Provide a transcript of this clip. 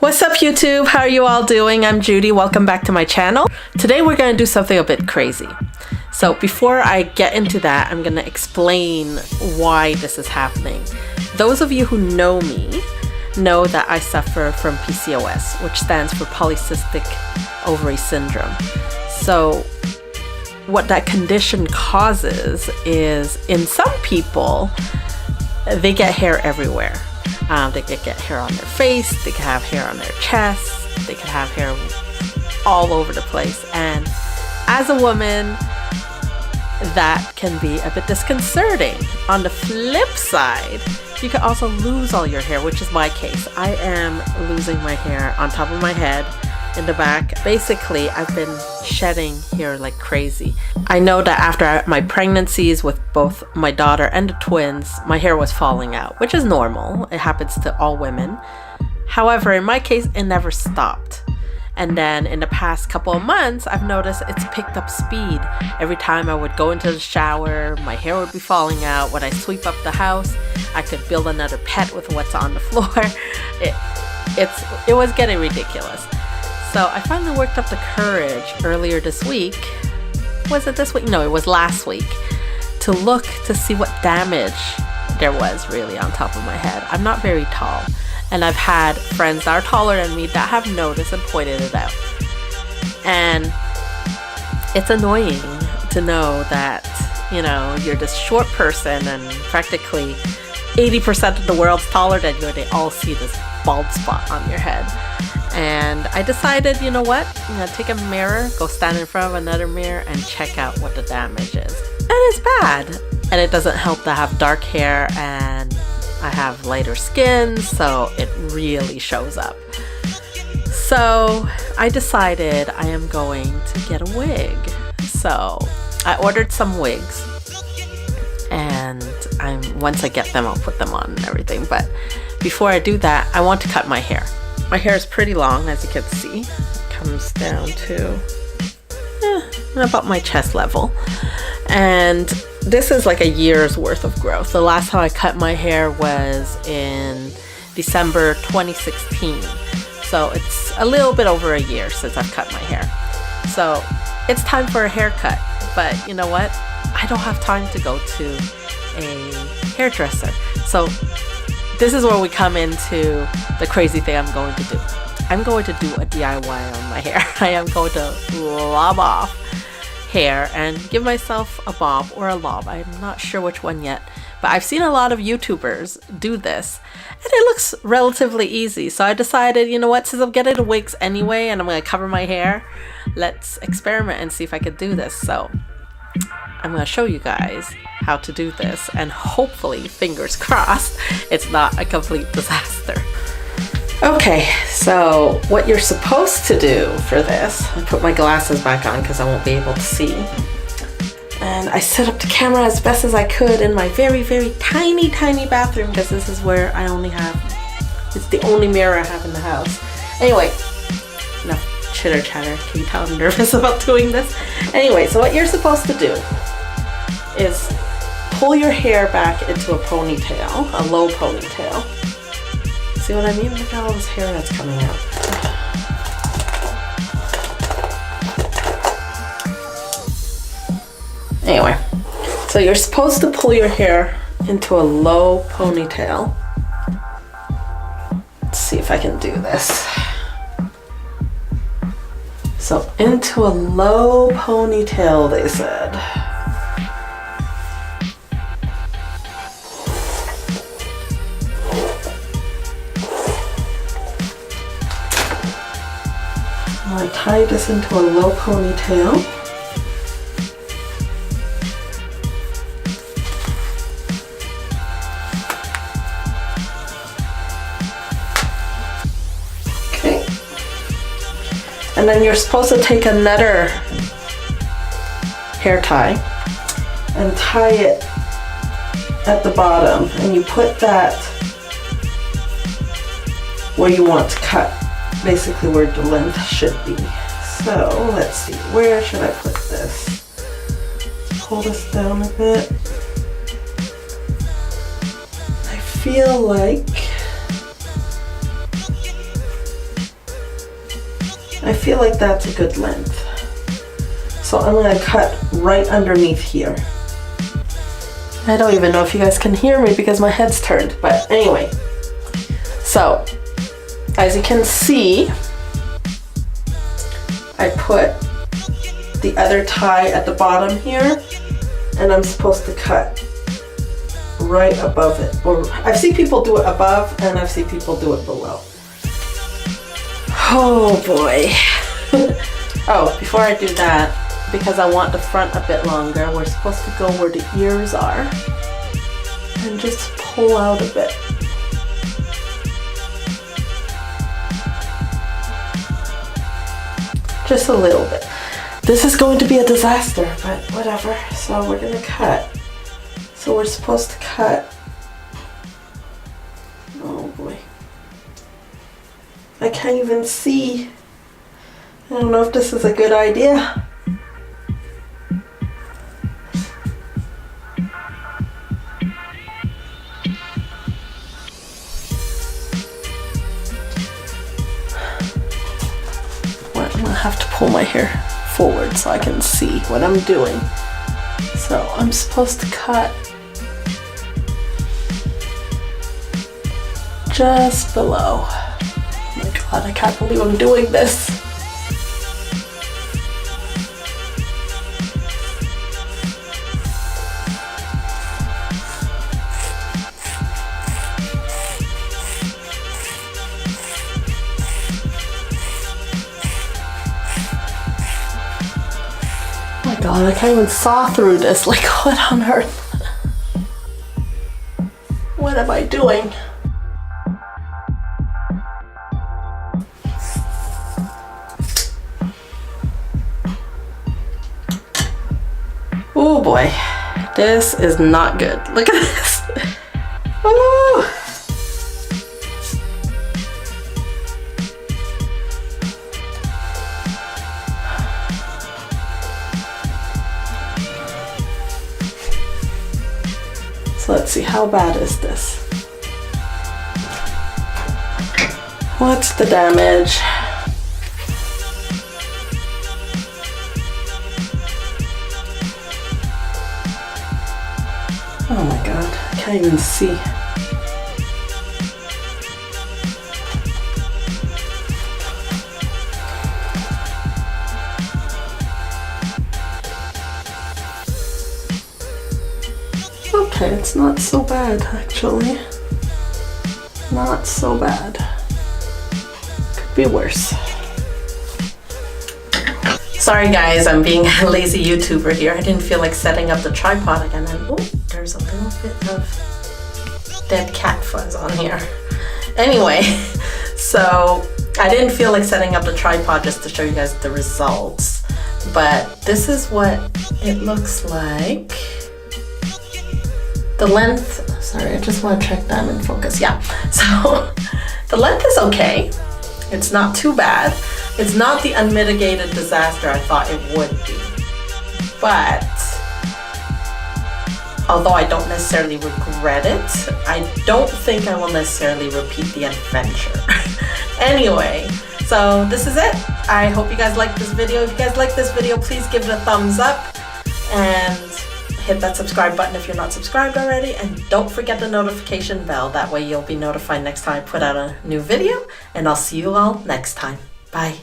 What's up YouTube? How are you all doing? I'm Judy. Welcome back to my channel. Today we're going to do something a bit crazy. So before I get into that, I'm going to explain why this is happening. Those of you who know me know that I suffer from PCOS, which stands for polycystic ovary syndrome. So what that condition causes is, in some people, they get hair everywhere. They could get hair on their face, they could have hair on their chest, they could have hair all over the place. And as a woman, that can be a bit disconcerting. On the flip side, you can also lose all your hair, which is my case. I am losing my hair on top of my head, in the back. Basically, I've been shedding hair like crazy. I know that after my pregnancies with both my daughter and the twins, my hair was falling out, which is normal. It happens to all women. However, in my case, it never stopped. And then in the past couple of months, I've noticed it's picked up speed. Every time I would go into the shower, my hair would be falling out. When I sweep up the house, I could build another pet with what's on the floor. It was getting ridiculous. So I finally worked up the courage earlier this week. Was it this week? No, it was last week. To look to see what damage there was really on top of my head. I'm not very tall. And I've had friends that are taller than me that have noticed and pointed it out. And it's annoying to know that, you know, you're this short person and practically 80% of the world's taller than you, and they all see this bald spot on your head. And I decided, you know what, I'm gonna take a mirror, go stand in front of another mirror and check out what the damage is. And it's bad. And it doesn't help to have dark hair, and I have lighter skin, so it really shows up. So I decided I am going to get a wig. So I ordered some wigs, and once I get them, I'll put them on and everything. But before I do that, I want to cut my hair. My hair is pretty long, as you can see. It comes down to about my chest level. And this is like a year's worth of growth. The last time I cut my hair was in December 2016. So it's a little bit over a year since I've cut my hair. So it's time for a haircut. But you know what? I don't have time to go to a hairdresser. So this is where we come into the crazy thing I'm going to do. I'm going to do a DIY on my hair. I am going to lob off hair and give myself a bob or a lob. I'm not sure which one yet, but I've seen a lot of YouTubers do this and it looks relatively easy. So I decided, you know what, since I'm getting the wigs anyway and I'm going to cover my hair, let's experiment and see if I could do this. So I'm going to show you guys how to do this, and hopefully, fingers crossed, it's not a complete disaster. Okay, so what you're supposed to do for this, I put my glasses back on because I won't be able to see. And I set up the camera as best as I could in my very, very tiny, tiny bathroom, because this is where I only have, it's the only mirror I have in the house. Anyway, enough chitter chatter. Can you tell I'm nervous about doing this? Anyway, so what you're supposed to do is pull your hair back into a ponytail, a low ponytail. See what I mean? Look at all this hair that's coming out. Anyway, so you're supposed to pull your hair into a low ponytail. Let's see if I can do this. So into a low ponytail, they said. I tie this into a low ponytail. Okay. And then you're supposed to take another hair tie and tie it at the bottom, and you put that where you want to cut. Basically where the length should be. So let's see, where should I put this? Pull this down a bit. I feel like I feel like that's a good length. So I'm gonna cut right underneath here. I don't even know if you guys can hear me because my head's turned, but anyway. So, as you can see, I put the other tie at the bottom here, and I'm supposed to cut right above it. Or I've seen people do it above, and I've seen people do it below. Oh boy. Oh, before I do that, because I want the front a bit longer, we're supposed to go where the ears are and just pull out a bit. Just a little bit. This is going to be a disaster, but whatever. So we're gonna cut. So we're supposed to cut. Oh boy. I can't even see. I don't know if this is a good idea. I'm gonna have to pull my hair forward so I can see what I'm doing. So I'm supposed to cut just below. Oh my god, I can't believe I'm doing this. Oh my god, I can't even saw through this. Like, what on earth? What am I doing? Oh boy, this is not good. Look at this. Ooh. So let's see, how bad is this? What's the damage? Oh my god, I can't even see. Okay, it's not so bad actually. Not so bad. Could be worse. Sorry guys, I'm being a lazy YouTuber here. I didn't feel like setting up the tripod again, and oh, there's a little bit of dead cat fuzz on here. Anyway, so I didn't feel like setting up the tripod just to show you guys the results, but this is what it looks like. The length, sorry, I just want to check that in focus. Yeah, so the length is okay. It's not too bad. It's not the unmitigated disaster I thought it would be. But, although I don't necessarily regret it, I don't think I will necessarily repeat the adventure. Anyway, so this is it. I hope you guys liked this video. If you guys like this video, please give it a thumbs up and hit that subscribe button if you're not subscribed already, and don't forget the notification bell. That way you'll be notified next time I put out a new video, and I'll see you all next time. Bye.